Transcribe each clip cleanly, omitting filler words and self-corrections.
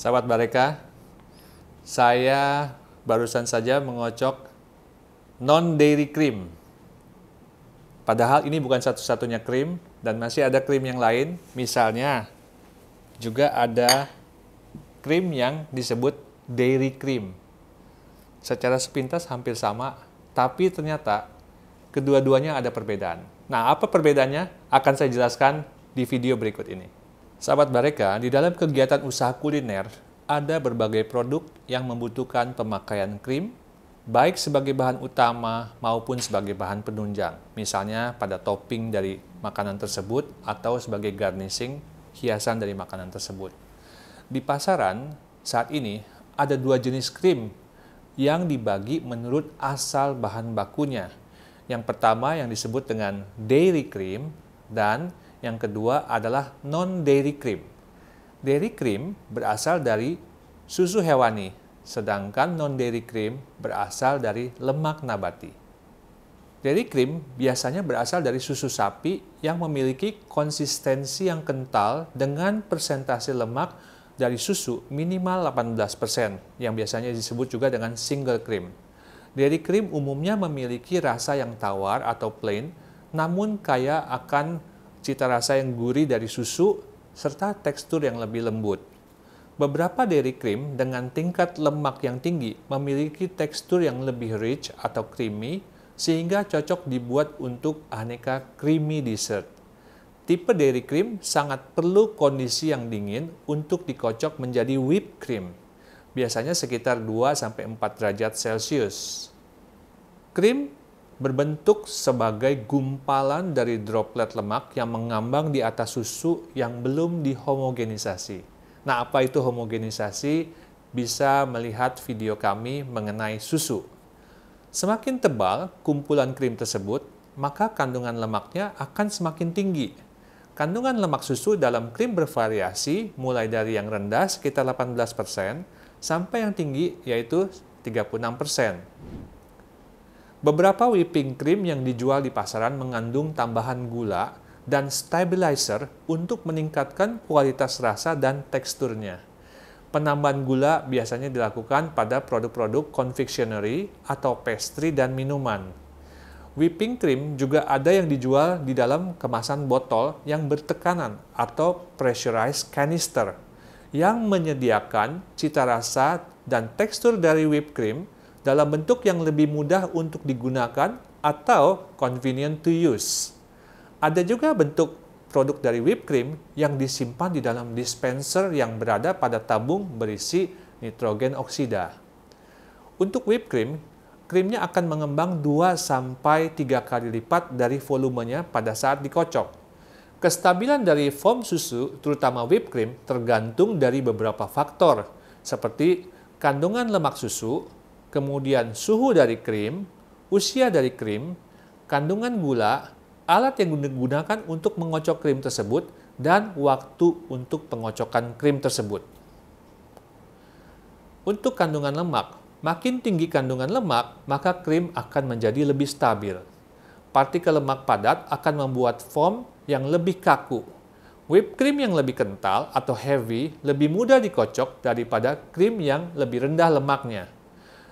Sahabat Bareka, saya barusan saja mengocok non-dairy cream. Padahal ini bukan satu-satunya krim dan masih ada krim yang lain. Misalnya juga ada krim yang disebut dairy cream. Secara sepintas hampir sama, tapi ternyata kedua-duanya ada perbedaan. Nah, apa perbedaannya? Akan saya jelaskan di video berikut ini. Sahabat Bareka, di dalam kegiatan usaha kuliner, ada berbagai produk yang membutuhkan pemakaian krim, baik sebagai bahan utama maupun sebagai bahan penunjang, misalnya pada topping dari makanan tersebut atau sebagai garnishing hiasan dari makanan tersebut. Di pasaran, saat ini ada dua jenis krim yang dibagi menurut asal bahan bakunya. Yang pertama yang disebut dengan dairy cream dan yang kedua adalah non-dairy cream. Dairy cream berasal dari susu hewani, sedangkan non-dairy cream berasal dari lemak nabati. Dairy cream biasanya berasal dari susu sapi yang memiliki konsistensi yang kental dengan persentase lemak dari susu minimal 18%, yang biasanya disebut juga dengan single cream. Dairy cream umumnya memiliki rasa yang tawar atau plain, namun kaya akan cita rasa yang gurih dari susu, serta tekstur yang lebih lembut. Beberapa dairy cream dengan tingkat lemak yang tinggi memiliki tekstur yang lebih rich atau creamy, sehingga cocok dibuat untuk aneka creamy dessert. Tipe dairy cream sangat perlu kondisi yang dingin untuk dikocok menjadi whipped cream, biasanya sekitar 2-4 derajat Celcius. Krim berbentuk sebagai gumpalan dari droplet lemak yang mengambang di atas susu yang belum dihomogenisasi. Nah, apa itu homogenisasi? Bisa melihat video kami mengenai susu. Semakin tebal kumpulan krim tersebut, maka kandungan lemaknya akan semakin tinggi. Kandungan lemak susu dalam krim bervariasi mulai dari yang rendah sekitar 18% sampai yang tinggi yaitu 36%. Beberapa whipping cream yang dijual di pasaran mengandung tambahan gula dan stabilizer untuk meningkatkan kualitas rasa dan teksturnya. Penambahan gula biasanya dilakukan pada produk-produk confectionery atau pastry dan minuman. Whipping cream juga ada yang dijual di dalam kemasan botol yang bertekanan atau pressurized canister yang menyediakan cita rasa dan tekstur dari whipped cream dalam bentuk yang lebih mudah untuk digunakan atau convenient to use. Ada juga bentuk produk dari whipped cream yang disimpan di dalam dispenser yang berada pada tabung berisi nitrogen oksida. Untuk whipped cream, krimnya akan mengembang 2-3 kali lipat dari volumenya pada saat dikocok. Kestabilan dari foam susu, terutama whipped cream, tergantung dari beberapa faktor, seperti kandungan lemak susu, kemudian suhu dari krim, usia dari krim, kandungan gula, alat yang digunakan untuk mengocok krim tersebut, dan waktu untuk pengocokan krim tersebut. Untuk kandungan lemak, makin tinggi kandungan lemak, maka krim akan menjadi lebih stabil. Partikel lemak padat akan membuat foam yang lebih kaku. Whipped cream yang lebih kental atau heavy lebih mudah dikocok daripada krim yang lebih rendah lemaknya.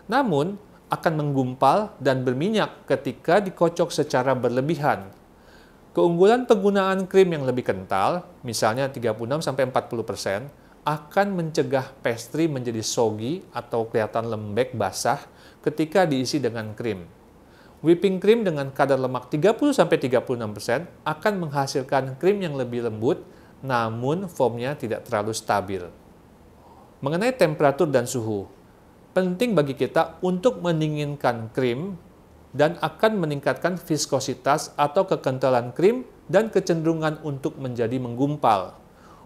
Namun, akan menggumpal dan berminyak ketika dikocok secara berlebihan. Keunggulan penggunaan krim yang lebih kental, misalnya 36-40%, akan mencegah pastry menjadi soggy atau kelihatan lembek basah ketika diisi dengan krim. Whipping cream dengan kadar lemak 30-36% akan menghasilkan krim yang lebih lembut, namun foamnya tidak terlalu stabil. Mengenai temperatur dan suhu, penting bagi kita untuk mendinginkan krim dan akan meningkatkan viskositas atau kekentalan krim dan kecenderungan untuk menjadi menggumpal.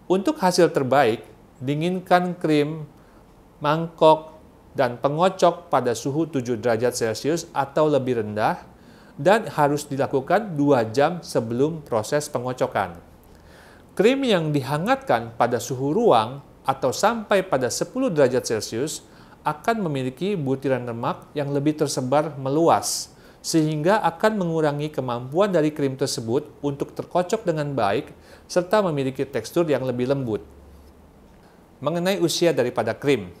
Untuk hasil terbaik, dinginkan krim, mangkok, dan pengocok pada suhu 7 derajat Celcius atau lebih rendah dan harus dilakukan 2 jam sebelum proses pengocokan. Krim yang dihangatkan pada suhu ruang atau sampai pada 10 derajat Celcius akan memiliki butiran lemak yang lebih tersebar meluas, sehingga akan mengurangi kemampuan dari krim tersebut untuk terkocok dengan baik, serta memiliki tekstur yang lebih lembut. mengenai usia daripada krim.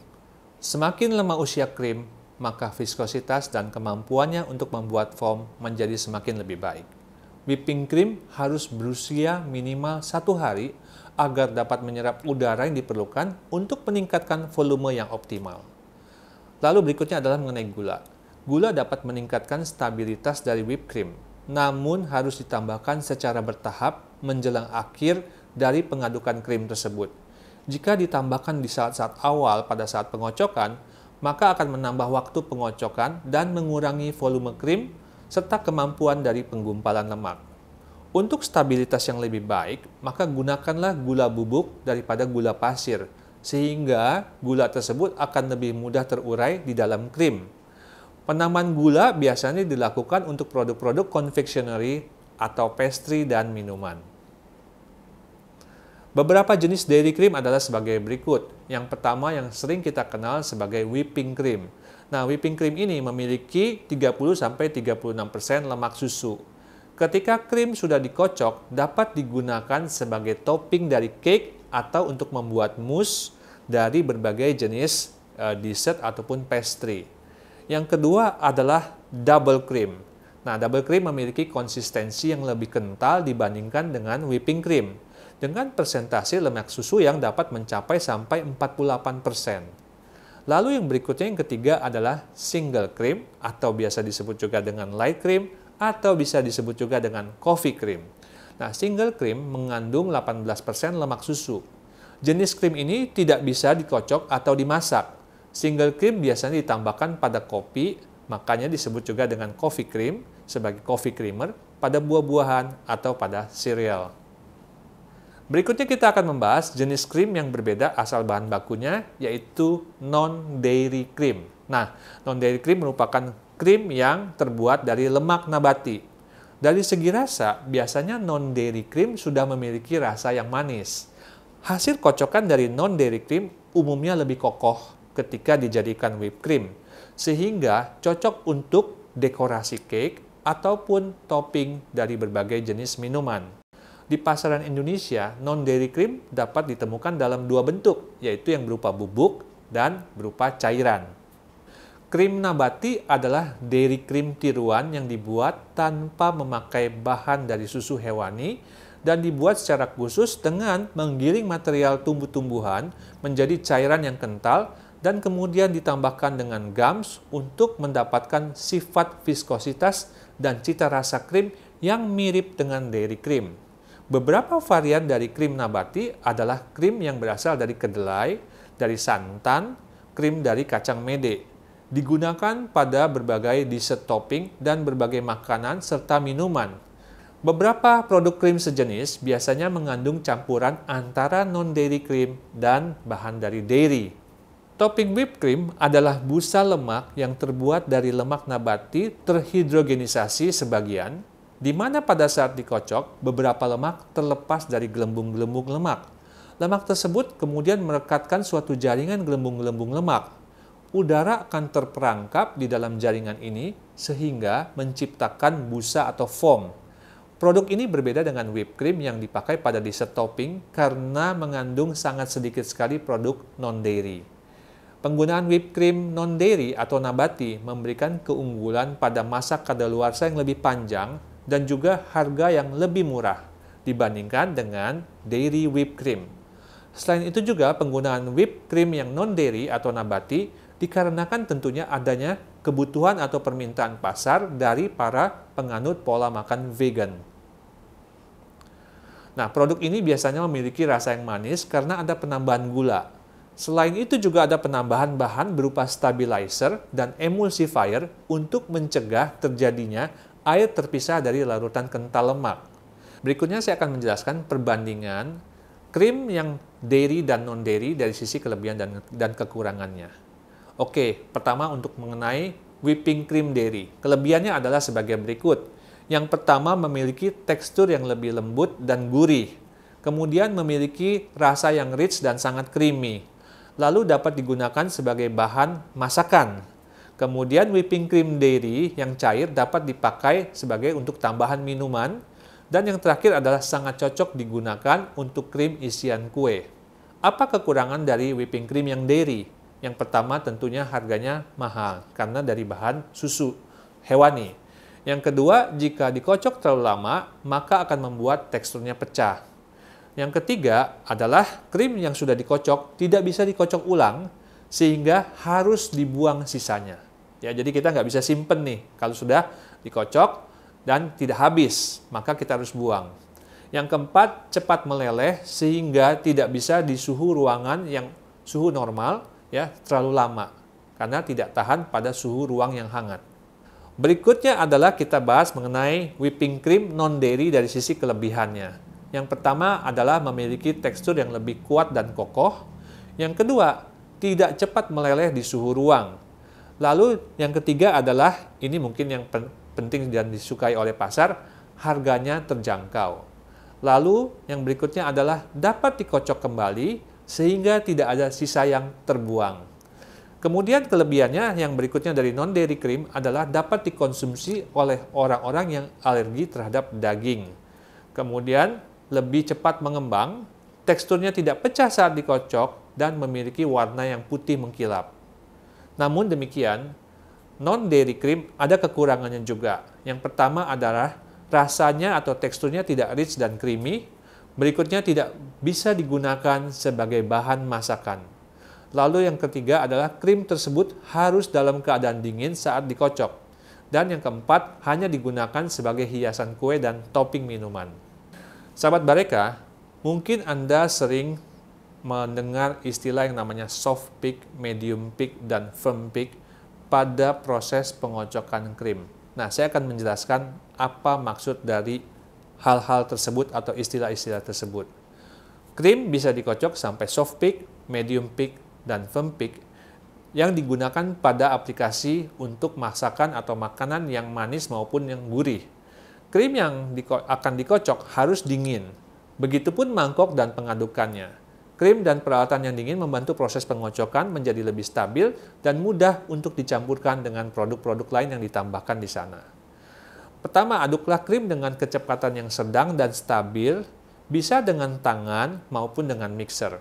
Semakin lama usia krim, maka viskositas dan kemampuannya untuk membuat foam menjadi semakin lebih baik. Whipping cream harus berusia minimal 1 hari agar dapat menyerap udara yang diperlukan untuk meningkatkan volume yang optimal. Lalu berikutnya adalah mengenai gula. Gula dapat meningkatkan stabilitas dari whipped cream, namun harus ditambahkan secara bertahap menjelang akhir dari pengadukan krim tersebut. Jika ditambahkan di saat-saat awal pada saat pengocokan, maka akan menambah waktu pengocokan dan mengurangi volume krim serta kemampuan dari penggumpalan lemak. Untuk stabilitas yang lebih baik, maka gunakanlah gula bubuk daripada gula pasir, sehingga gula tersebut akan lebih mudah terurai di dalam krim. Penambahan gula biasanya dilakukan untuk produk-produk confectionery atau pastry dan minuman. Beberapa jenis dairy cream adalah sebagai berikut. Yang pertama yang sering kita kenal sebagai whipping cream. Nah, whipping cream ini memiliki 30-36% lemak susu. Ketika krim sudah dikocok, dapat digunakan sebagai topping dari cake atau untuk membuat mousse dari berbagai jenis dessert ataupun pastry. Yang kedua adalah double cream. Nah, double cream memiliki konsistensi yang lebih kental dibandingkan dengan whipping cream, dengan persentase lemak susu yang dapat mencapai sampai 48%. Lalu yang berikutnya yang ketiga adalah single cream, atau biasa disebut juga dengan light cream, atau bisa disebut juga dengan coffee cream. Nah, single cream mengandung 18% lemak susu. Jenis krim ini tidak bisa dikocok atau dimasak. Single cream biasanya ditambahkan pada kopi, makanya disebut juga dengan coffee cream sebagai coffee creamer, pada buah-buahan atau pada cereal. Berikutnya kita akan membahas jenis krim yang berbeda asal bahan bakunya, yaitu non-dairy cream. Nah, non-dairy cream merupakan krim yang terbuat dari lemak nabati. Dari segi rasa, biasanya non-dairy cream sudah memiliki rasa yang manis. Hasil kocokan dari non-dairy cream umumnya lebih kokoh ketika dijadikan whipped cream, sehingga cocok untuk dekorasi cake ataupun topping dari berbagai jenis minuman. Di pasaran Indonesia, non-dairy cream dapat ditemukan dalam dua bentuk, yaitu yang berupa bubuk dan berupa cairan. Krim nabati adalah dairy cream tiruan yang dibuat tanpa memakai bahan dari susu hewani dan dibuat secara khusus dengan menggiling material tumbuh-tumbuhan menjadi cairan yang kental dan kemudian ditambahkan dengan gums untuk mendapatkan sifat viskositas dan cita rasa krim yang mirip dengan dairy cream. Beberapa varian dari krim nabati adalah krim yang berasal dari kedelai, dari santan, krim dari kacang mede. Digunakan pada berbagai dessert topping dan berbagai makanan serta minuman. Beberapa produk krim sejenis biasanya mengandung campuran antara non-dairy cream dan bahan dari dairy. Topping whipped cream adalah busa lemak yang terbuat dari lemak nabati terhidrogenisasi sebagian, di mana pada saat dikocok, beberapa lemak terlepas dari gelembung-gelembung lemak. Lemak tersebut kemudian merekatkan suatu jaringan gelembung-gelembung lemak. Udara akan terperangkap di dalam jaringan ini sehingga menciptakan busa atau foam. Produk ini berbeda dengan whipped cream yang dipakai pada dessert topping karena mengandung sangat sedikit sekali produk non-dairy. Penggunaan whipped cream non-dairy atau nabati memberikan keunggulan pada masa kadaluarsa yang lebih panjang dan juga harga yang lebih murah dibandingkan dengan dairy whipped cream. Selain itu juga penggunaan whipped cream yang non-dairy atau nabati dikarenakan tentunya adanya kebutuhan atau permintaan pasar dari para penganut pola makan vegan. Nah, produk ini biasanya memiliki rasa yang manis karena ada penambahan gula. Selain itu juga ada penambahan bahan berupa stabilizer dan emulsifier untuk mencegah terjadinya air terpisah dari larutan kental lemak. Berikutnya saya akan menjelaskan perbandingan krim yang dairy dan non-dairy dari sisi kelebihan dan kekurangannya. Oke, pertama untuk mengenai whipping cream dairy. Kelebihannya adalah sebagai berikut. Yang pertama memiliki tekstur yang lebih lembut dan gurih. Kemudian memiliki rasa yang rich dan sangat creamy. Lalu dapat digunakan sebagai bahan masakan. Kemudian whipping cream dairy yang cair dapat dipakai sebagai untuk tambahan minuman. Dan yang terakhir adalah sangat cocok digunakan untuk krim isian kue. Apa kekurangan dari whipping cream yang dairy? Yang pertama tentunya harganya mahal karena dari bahan susu hewani. Yang kedua, jika dikocok terlalu lama, maka akan membuat teksturnya pecah. Yang ketiga adalah krim yang sudah dikocok tidak bisa dikocok ulang sehingga harus dibuang sisanya. Ya, jadi kita nggak bisa simpen nih kalau sudah dikocok dan tidak habis, maka kita harus buang. Yang keempat, cepat meleleh sehingga tidak bisa di suhu ruangan yang suhu normal ya terlalu lama karena tidak tahan pada suhu ruang yang hangat. Berikutnya adalah kita bahas mengenai whipping cream non-dairy dari sisi kelebihannya. Yang pertama adalah memiliki tekstur yang lebih kuat dan kokoh. Yang kedua, tidak cepat meleleh di suhu ruang. Lalu yang ketiga adalah, ini mungkin yang penting dan disukai oleh pasar, harganya terjangkau. Lalu yang berikutnya adalah dapat dikocok kembali sehingga tidak ada sisa yang terbuang. Kemudian kelebihannya yang berikutnya dari non-dairy cream adalah dapat dikonsumsi oleh orang-orang yang alergi terhadap daging. Kemudian lebih cepat mengembang, teksturnya tidak pecah saat dikocok, dan memiliki warna yang putih mengkilap. Namun demikian, non-dairy cream ada kekurangannya juga. Yang pertama adalah rasanya atau teksturnya tidak rich dan creamy. Berikutnya tidak bisa digunakan sebagai bahan masakan. Lalu yang ketiga adalah krim tersebut harus dalam keadaan dingin saat dikocok. Dan yang keempat hanya digunakan sebagai hiasan kue dan topping minuman. Sahabat Bareka, mungkin Anda sering mendengar istilah yang namanya soft peak, medium peak, dan firm peak pada proses pengocokan krim. Nah, saya akan menjelaskan apa maksud dari hal-hal tersebut atau istilah-istilah tersebut. Krim bisa dikocok sampai soft peak, medium peak, dan firm peak yang digunakan pada aplikasi untuk masakan atau makanan yang manis maupun yang gurih. Krim yang akan dikocok harus dingin, begitupun mangkok dan pengadukannya. Krim dan peralatan yang dingin membantu proses pengocokan menjadi lebih stabil dan mudah untuk dicampurkan dengan produk-produk lain yang ditambahkan di sana. Pertama, aduklah krim dengan kecepatan yang sedang dan stabil, bisa dengan tangan maupun dengan mixer.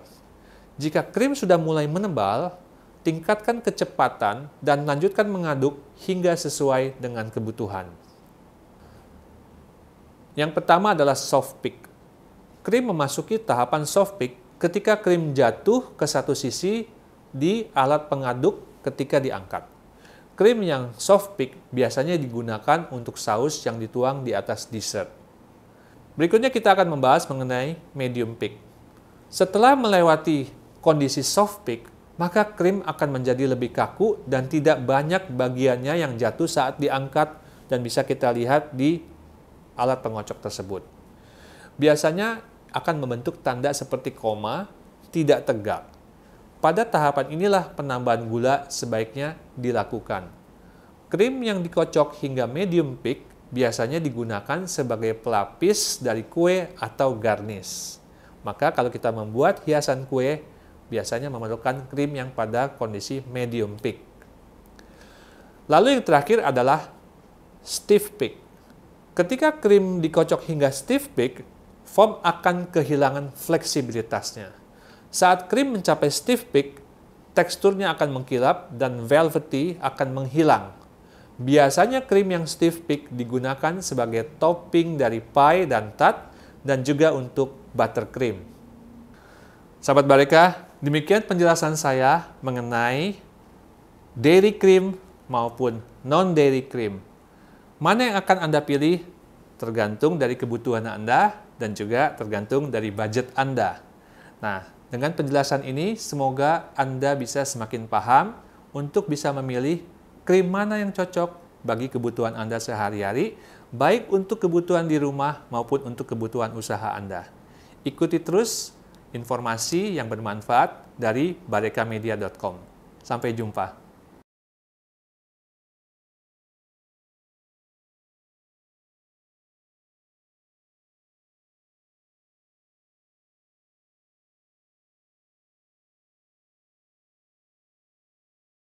Jika krim sudah mulai menebal, tingkatkan kecepatan dan lanjutkan mengaduk hingga sesuai dengan kebutuhan. Yang pertama adalah soft peak. Krim memasuki tahapan soft peak ketika krim jatuh ke satu sisi di alat pengaduk ketika diangkat. Krim yang soft peak biasanya digunakan untuk saus yang dituang di atas dessert. Berikutnya kita akan membahas mengenai medium peak. Setelah melewati kondisi soft peak, maka krim akan menjadi lebih kaku dan tidak banyak bagiannya yang jatuh saat diangkat dan bisa kita lihat di alat pengocok tersebut. Biasanya akan membentuk tanda seperti koma, tidak tegak. Pada tahapan inilah penambahan gula sebaiknya dilakukan. Krim yang dikocok hingga medium peak biasanya digunakan sebagai pelapis dari kue atau garnish. Maka kalau kita membuat hiasan kue, biasanya memerlukan krim yang pada kondisi medium peak. Lalu yang terakhir adalah stiff peak. Ketika krim dikocok hingga stiff peak, foam akan kehilangan fleksibilitasnya. Saat krim mencapai stiff peak, teksturnya akan mengkilap dan velvety akan menghilang. Biasanya krim yang stiff peak digunakan sebagai topping dari pie dan tart dan juga untuk buttercream. Sahabat Bareka, demikian penjelasan saya mengenai dairy cream maupun non-dairy cream. Mana yang akan Anda pilih tergantung dari kebutuhan Anda dan juga tergantung dari budget Anda. Nah, dengan penjelasan ini semoga Anda bisa semakin paham untuk bisa memilih krim mana yang cocok bagi kebutuhan Anda sehari-hari, baik untuk kebutuhan di rumah maupun untuk kebutuhan usaha Anda. Ikuti terus informasi yang bermanfaat dari barekamedia.com. Sampai jumpa.